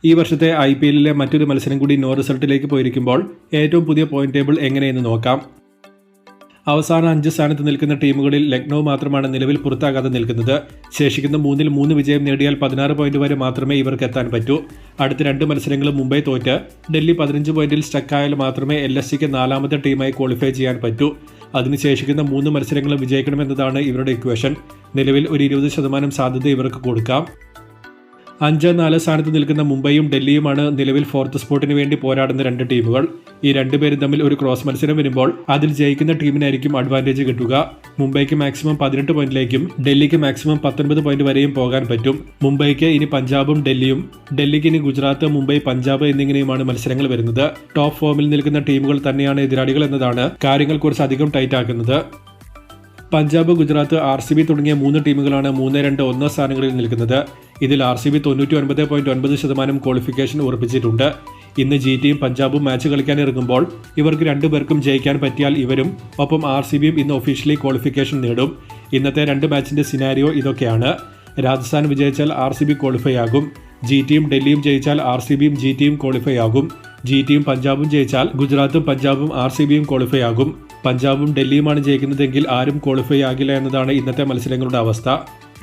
ഈ വർഷത്തെ IPLലെ മറ്റൊരു മത്സരം കൂടി നോ റിസൾട്ടിലേക്ക് പോയിരിക്കുമ്പോൾ ഏറ്റവും പുതിയ പോയിന്റ് ടേബിൾ എങ്ങനെയെന്ന് നോക്കാം. അവസാന 5 സ്ഥാനത്ത് നിൽക്കുന്ന ടീമുകളിൽ ലക്നൌ മാത്രമാണ് നിലവിൽ പുറത്താകാതെ നിൽക്കുന്നത്. ശേഷിക്കുന്ന 3-ൽ 3 വിജയം നേടിയാൽ 16 പോയിന്റ് വരെ മാത്രമേ ഇവർക്ക് എത്താൻ പറ്റൂ. അടുത്ത 2 മത്സരങ്ങളും മുംബൈ തോറ്റ് ഡൽഹി 15 പോയിന്റിൽ സ്റ്റക്കായാൽ മാത്രമേ LSGക്ക് 4ാമത്തെ ടീമായി ക്വാളിഫൈ ചെയ്യാൻ പറ്റൂ. അതിന് ശേഷിക്കുന്ന 3 മത്സരങ്ങളും വിജയിക്കണമെന്നതാണ് ഇവരുടെ ഇക്വേഷൻ. നിലവിൽ ഒരു 20% സാധ്യത ഇവർക്ക് കൊടുക്കാം. 5-4 സ്ഥാനത്ത് നിൽക്കുന്ന മുംബൈയും ഡൽഹിയുമാണ് നിലവിൽ 4th സ്പോട്ടിന് വേണ്ടി പോരാടുന്ന 2 ടീമുകൾ. ഈ 2 പേരും തമ്മിൽ ഒരു ക്രോസ് മത്സരം വരുമ്പോൾ അതിൽ ജയിക്കുന്ന ടീമിനായിരിക്കും അഡ്വാൻറ്റേജ് കിട്ടുക. മുംബൈക്ക് മാക്സിമം 18 പോയിന്റിലേക്കും ഡൽഹിക്ക് മാക്സിമം 19 പോയിന്റ് വരെയും പോകാൻ പറ്റും. മുംബൈക്ക് ഇനി പഞ്ചാബും ഡൽഹിയും, ഡൽഹിക്ക് ഇനി ഗുജറാത്ത്, മുംബൈ, പഞ്ചാബ് എന്നിങ്ങനെയുമാണ് മത്സരങ്ങൾ വരുന്നത്. ടോപ്പ് ഫോമിൽ നിൽക്കുന്ന ടീമുകൾ തന്നെയാണ് എതിരാളികൾ എന്നതാണ് കാര്യങ്ങൾ കുറച്ചധികം ടൈറ്റ് ആക്കുന്നത്. പഞ്ചാബ്, ഗുജറാത്ത്, RCB തുടങ്ങിയ 3 ടീമുകളാണ് 3, 2, 1 സ്ഥാനങ്ങളിൽ നിൽക്കുന്നത്. ഇതിൽ RCB 99.9% ക്വാളിഫിക്കേഷൻ ഉറപ്പിച്ചിട്ടുണ്ട്. ഇന്ന് GTയും പഞ്ചാബും മാച്ച് കളിക്കാനിറങ്ങുമ്പോൾ ഇവർക്ക് 2 പേർക്കും ജയിക്കാൻ പറ്റിയാൽ ഇവരും ഒപ്പം RCBയും ഇന്ന് ഒഫീഷ്യലി ക്വാളിഫിക്കേഷൻ നേടും. ഇന്നത്തെ 2 മാച്ചിന്റെ സിനാരിയോ ഇതൊക്കെയാണ്. രാജസ്ഥാൻ വിജയിച്ചാൽ RCB ക്വാളിഫൈ ആകും. GTയും ഡൽഹിയും ജയിച്ചാൽ RCBയും GTയും ക്വാളിഫൈ ആകും. GTയും പഞ്ചാബും ജയിച്ചാൽ ഗുജറാത്തും പഞ്ചാബും RCBയും ക്വാളിഫൈ ആകും. പഞ്ചാബും ഡൽഹിയുമാണ് ജയിക്കുന്നതെങ്കിൽ ആരും ക്വാളിഫൈ ആകില്ല എന്നതാണ് ഇന്നത്തെ മത്സരങ്ങളുടെ അവസ്ഥ.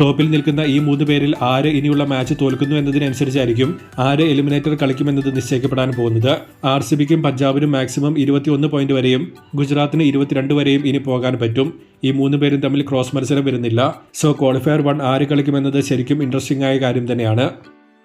ടോപ്പിൽ നിൽക്കുന്ന ഈ 3 പേരിൽ ആര് ഇനിയുള്ള മാച്ച് തോൽക്കുന്നു എന്നതിനനുസരിച്ചായിരിക്കും ആര് എലിമിനേറ്റർ കളിക്കുമെന്നത് നിശ്ചയിക്കപ്പെടാൻ പോകുന്നത്. RCBക്കും പഞ്ചാബിനും മാക്സിമം 21 പോയിന്റ് വരെയും ഗുജറാത്തിന് 22 വരെയും ഇനി പോകാൻ പറ്റും. ഈ 3 പേരും തമ്മിൽ ക്രോസ് മത്സരം വരുന്നില്ല. സോ ക്വാളിഫയർ 1 ആര് കളിക്കുമെന്നത് ശരിക്കും ഇൻട്രസ്റ്റിംഗ് ആയ കാര്യം തന്നെയാണ്.